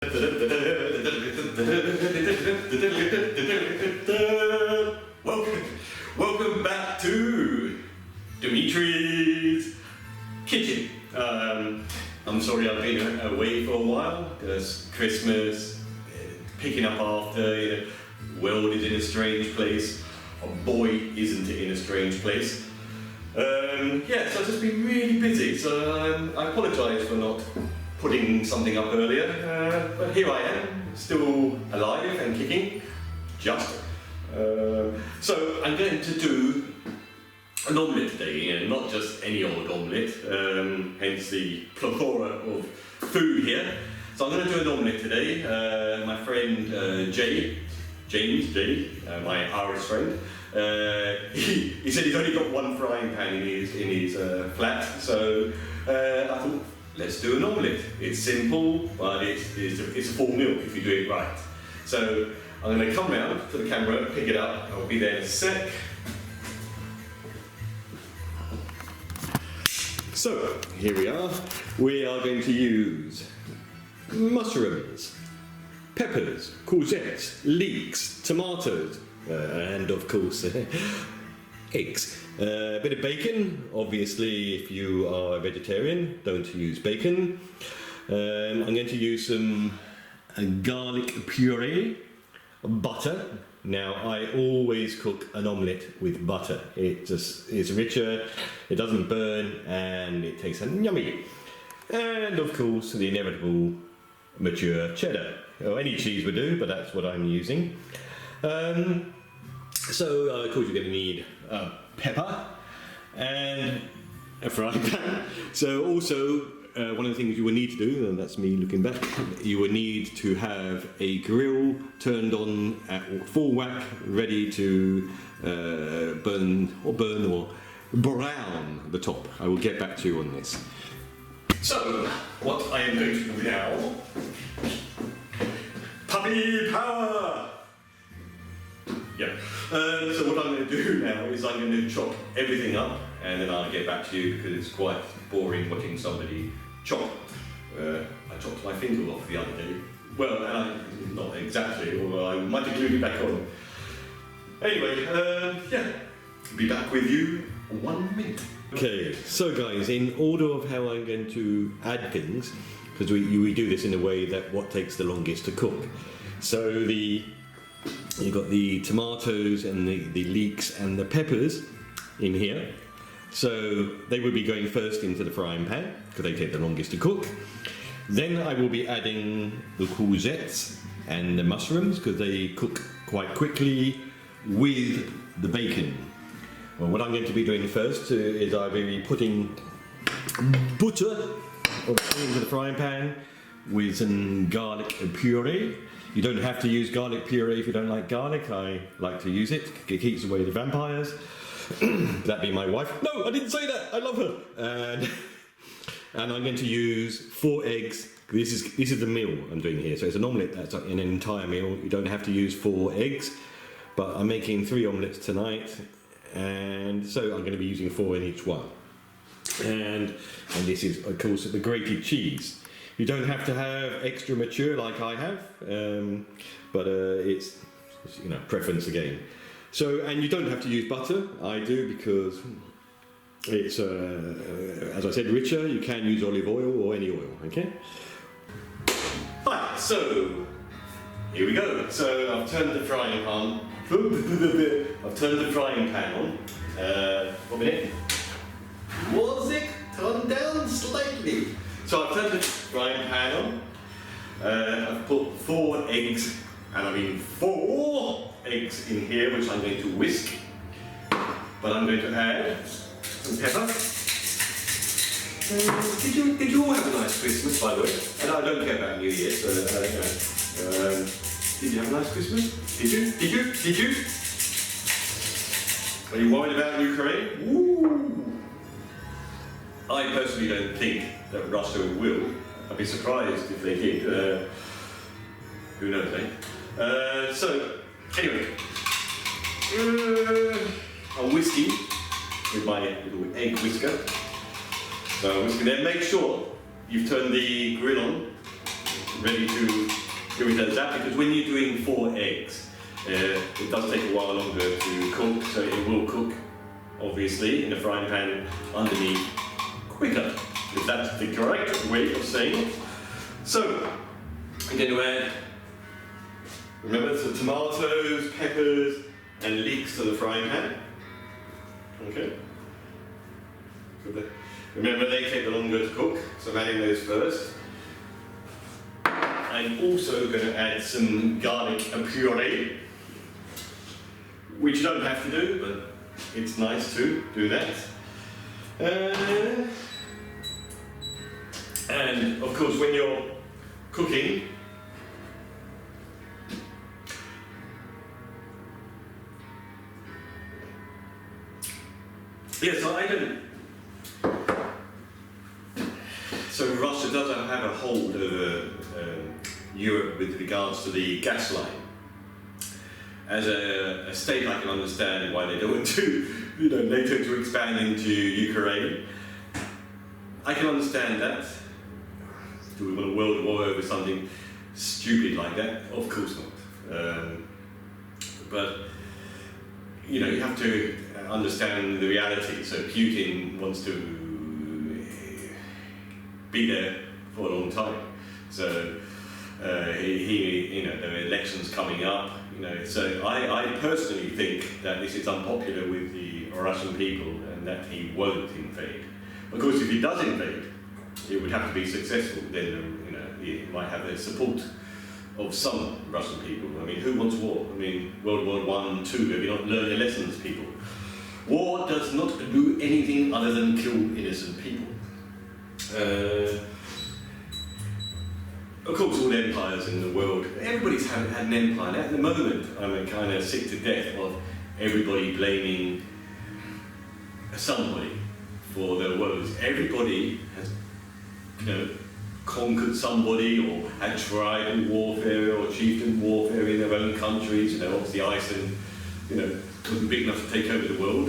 Welcome back to Demetri's kitchen. I'm sorry I've been away for a while. There's Christmas, picking up after, world is in a strange place. A boy isn't in a strange place. So I've just been really busy, so I apologise for not putting something up earlier, but here I am, still alive and kicking, just. So I'm going to do an omelette today, not just any old omelette, hence the plethora of food here. So I'm going to do an omelette today. My friend James, my Irish friend, he said he's only got one frying pan in his flat, so I thought, let's do an omelette. It's simple, but it's a full meal if you do it right. So I'm going to come round to the camera, pick it up. I'll be there in a sec. So here we are. We are going to use mushrooms, peppers, courgettes, leeks, tomatoes, and of course eggs. A bit of bacon, obviously if you are a vegetarian, don't use bacon. I'm going to use some garlic puree, butter. Now I always cook an omelette with butter. It just is richer, it doesn't burn, and it tastes yummy. And of course the inevitable mature cheddar. Or any cheese would do, but that's what I'm using. So of course you're going to need pepper and a frying pan. So also one of the things you will need to do, and that's me looking back, you will need to have a grill turned on at full whack, ready to burn or brown the top. I will get back to you on this. So what I am going to do now, puppy power! Yeah. So what I'm going to do now is I'm going to chop everything up, and then I'll get back to you because it's quite boring watching somebody chop. I chopped my finger off the other day. Well, not exactly, or I might have glued it back on. Anyway, be back with you 1 minute. Okay, so guys, in order of how I'm going to add things, because we do this in a way that what takes the longest to cook. So you've got the tomatoes and the leeks and the peppers in here. So they will be going first into the frying pan because they take the longest to cook. Then I will be adding the courgettes and the mushrooms because they cook quite quickly with the bacon. Well, what I'm going to be doing first is I will be putting butter into the frying pan with some garlic puree. You don't have to use garlic puree if you don't like garlic. I like to use it. It keeps away the vampires. That being my wife. No, I didn't say that. I love her. And I'm going to use 4 eggs. This is the meal I'm doing here. So it's an omelette. That's like an entire meal. You don't have to use 4 eggs. But I'm making 3 omelettes tonight. And so I'm going to be using 4 in each one. And this is, of course, the grated cheese. You don't have to have extra mature like I have, but it's preference again. So, and you don't have to use butter. I do because it's, as I said, richer. You can use olive oil or any oil. Okay. Right. So here we go. So I've turned the frying pan. I've turned the frying pan on. 1 minute. Was it turned down slightly? So I've turned the frying pan on. I've put 4 eggs, and I mean 4 eggs in here, which I'm going to whisk. But I'm going to add some pepper. Did you all have a nice Christmas, by the way? And I don't care about New Year, so did you have a nice Christmas? Did you? Are you worried about Ukraine? Woo! I personally don't think that Russia will. I'd be surprised if they did. Who knows, eh? So, anyway, I'm whisking with my little egg whisker. So I'm whisking there. Make sure you've turned the grill on ready to get rid of that, because when you're doing 4 eggs, it does take a while longer to cook, so it will cook, obviously, in a frying pan underneath quicker, if that's the correct way of saying it. So, I'm going to add, remember, some tomatoes, peppers, and leeks to the frying pan. Okay. Remember, they take longer to cook, so I'm adding those first. I'm also going to add some garlic puree, which you don't have to do, but it's nice to do that. And of course, when you're cooking, so I don't. So Russia doesn't have a hold over Europe with regards to the gas line. As a state, I can understand why they don't want to, NATO to expand into Ukraine. I can understand that. Do we want a world war over something stupid like that? Of course not. But you have to understand the reality. So Putin wants to be there for a long time. So he there are elections coming up. So I personally think that this is unpopular with the Russian people and that he won't invade. Of course, if he does invade, it would have to be successful. Then he might have the support of some Russian people. I mean, who wants war? I mean, World War I, II, have you not learned your lessons, people? War does not do anything other than kill innocent people. Of course, all empires in the world, everybody's had an empire. At the moment, I'm kind of sick to death of everybody blaming somebody for their woes. Everybody has, conquered somebody or had tribal warfare or chieftain warfare in their own countries. Obviously Iceland, wasn't big enough to take over the world.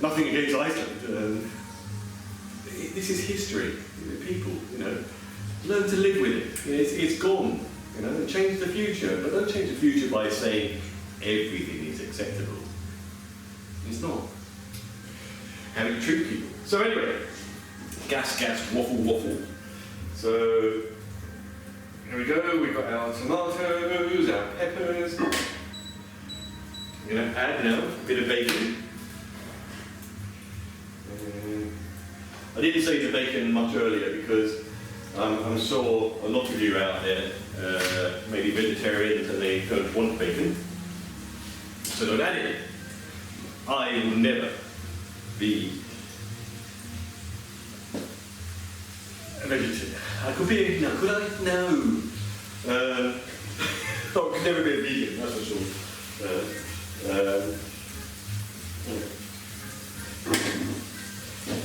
Nothing against Iceland. This is history. People, learn to live with it. It's gone. Change the future, but don't change the future by saying everything is acceptable. It's not. How you treat people. So anyway, gas, waffle. So here we go. We've got our tomatoes, our peppers. I'm going to add now a bit of bacon. I didn't say the bacon much earlier because I'm sure a lot of you out there maybe vegetarians and they don't want bacon, so don't add it. I will never be a vegetarian. I could be, could I? No. I could never be a vegan, that's for sure.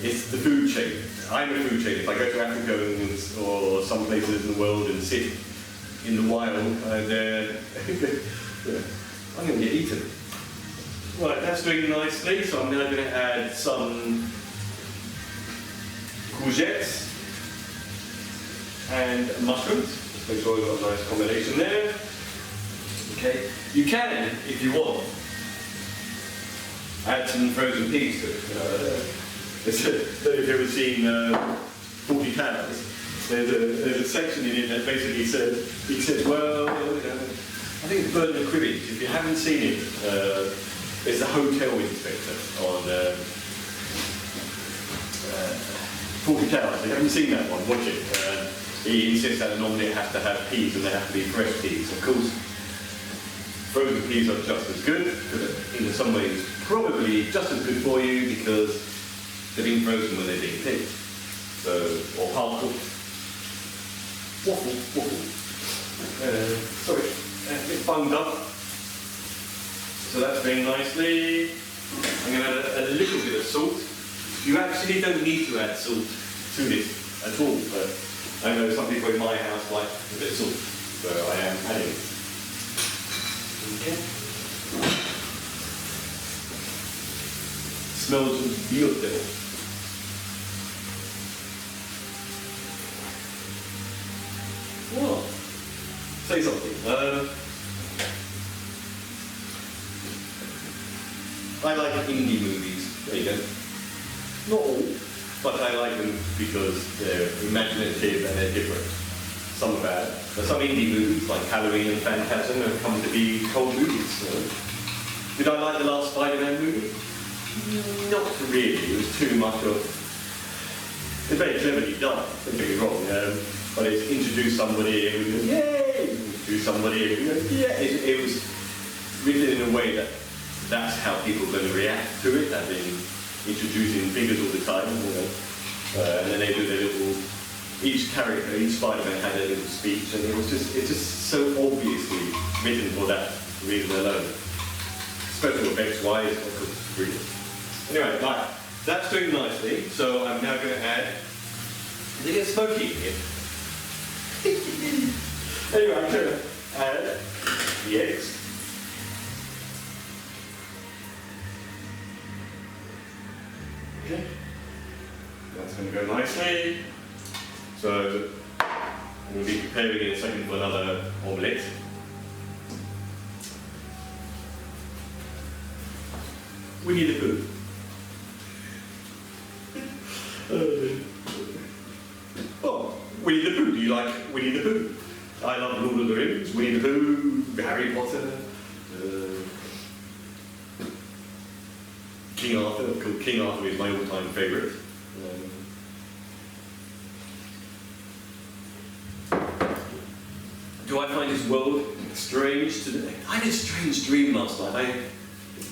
It's the food chain. I'm a food chain. If I go to Africa or some places in the world and sit in the wild, I'm going to get eaten. Right, that's doing nicely, so I'm now going to add some courgettes and mushrooms. Just make sure I've got a nice combination there. Okay, you can, if you want, add some frozen peas to it. I don't know if you've ever seen 40 Towers. There's a section in it that basically said, well, I think it's Bernard Cribbage. If you haven't seen it, it's the hotel inspector on 40 Towers. If you haven't seen that one, watch it. He insists that an omelette has to have peas and they have to be fresh peas. Of course, frozen peas are just as good, because in some ways probably just as good for you because they're being frozen when they're being picked. So, or half cooked. Waffle. Sorry, a bit bunged up. So that's doing nicely. I'm going to add a little bit of salt. You actually don't need to add salt to this at all, but I know some people in my house like a bit of salt, so I am adding it. Okay. Smells beautiful. say something. I like indie movies. There you go. Not all, but I like them because they're imaginative and they're different. Some are bad, but some indie movies like Halloween and Phantasm have come to be cult movies. You know? Did I like the last Spider-Man movie? Not really. It was too much of. It's very cleverly done. Don't get me wrong, but it's introduced somebody who goes yay. Introduce somebody who goes yeah. It was written in a way that that's how people are going to react to it. As in introducing figures all the time, you know, and then they do their little. Each character, each Spider-Man had a little speech, and it's just so obviously written for that reason alone. Special effects wise, of course, brilliant. Anyway, right, that's doing nicely. So I'm now going to add. Does it get smoky in here? Anyway, I'm going to add the eggs. Okay, that's going to go nicely. So we'll be preparing in a second for another omelette. Winnie the Pooh. Oh, Winnie the Pooh. Do you like Winnie the Pooh? I love Lord of the Rings, Winnie the Pooh, Harry Potter, King Arthur. King Arthur is my all-time favourite. Do I find this world strange today? I had a strange dream last night.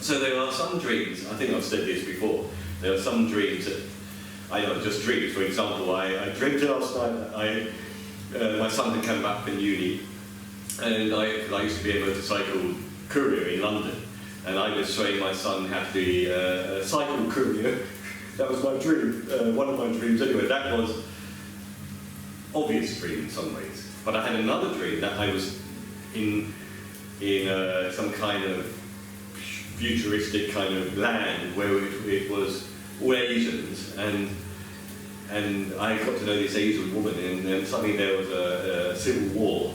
So there are some dreams, I think I've said this before, there are some dreams that, I know, just dreams. For example, I dreamt last night, my son had come back from uni, and I used to be a motorcycle courier in London, and I was showing my son how to be a cycle courier. That was my dream, one of my dreams anyway. That was obvious dream in some ways. But I had another dream that I was in some kind of futuristic kind of land where it was all Asians, and I got to know this Asian woman, and then suddenly there was a civil war,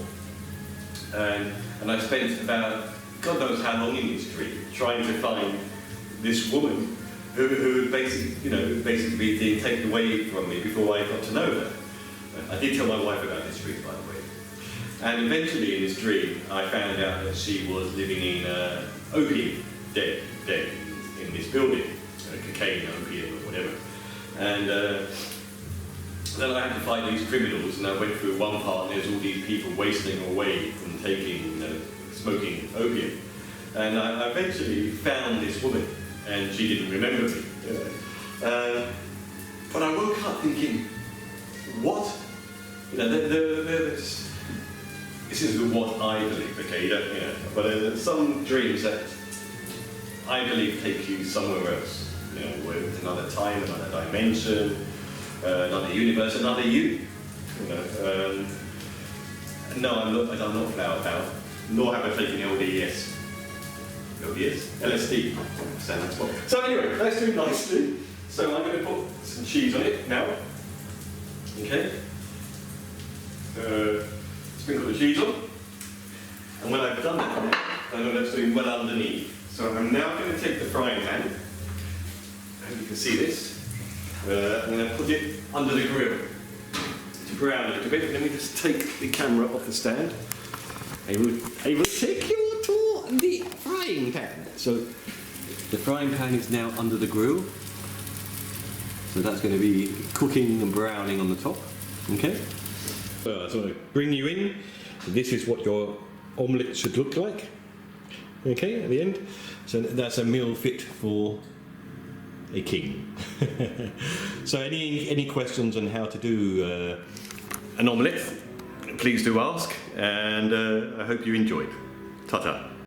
and I spent about God knows how long in this dream trying to find this woman who basically being taken away from me before I got to know her. I did tell my wife about this dream, by the way. And eventually in this dream, I found out that she was living in opium dead in this building, cocaine, opium, or whatever. And then I had to fight these criminals, and I went through one part, and there's all these people wasting away from smoking opium. And I eventually found this woman, and she didn't remember me. But I woke up thinking, what? This is what I believe, okay? You don't, but there's some dreams that I believe take you somewhere else, where it's another time, another dimension, another universe, another you. No, I'm not flower power, nor have I taken LDS. LSD. So anyway, that's doing nicely. So I'm going to put some cheese on it now. Okay. Sprinkle the cheese on. And when I've done that, I know that's doing well underneath. So I'm now going to take the frying pan, and you can see this. I'm going to put it under the grill to brown a little bit. Let me just take the camera off the stand. I will take you to the frying pan. So the frying pan is now under the grill. So that's going to be cooking and browning on the top. Okay? So I just want to bring you in. This is what your omelette should look like. Okay, at the end. So that's a meal fit for a king. So any questions on how to do an omelette, please do ask, and I hope you enjoyed. Ta-ta.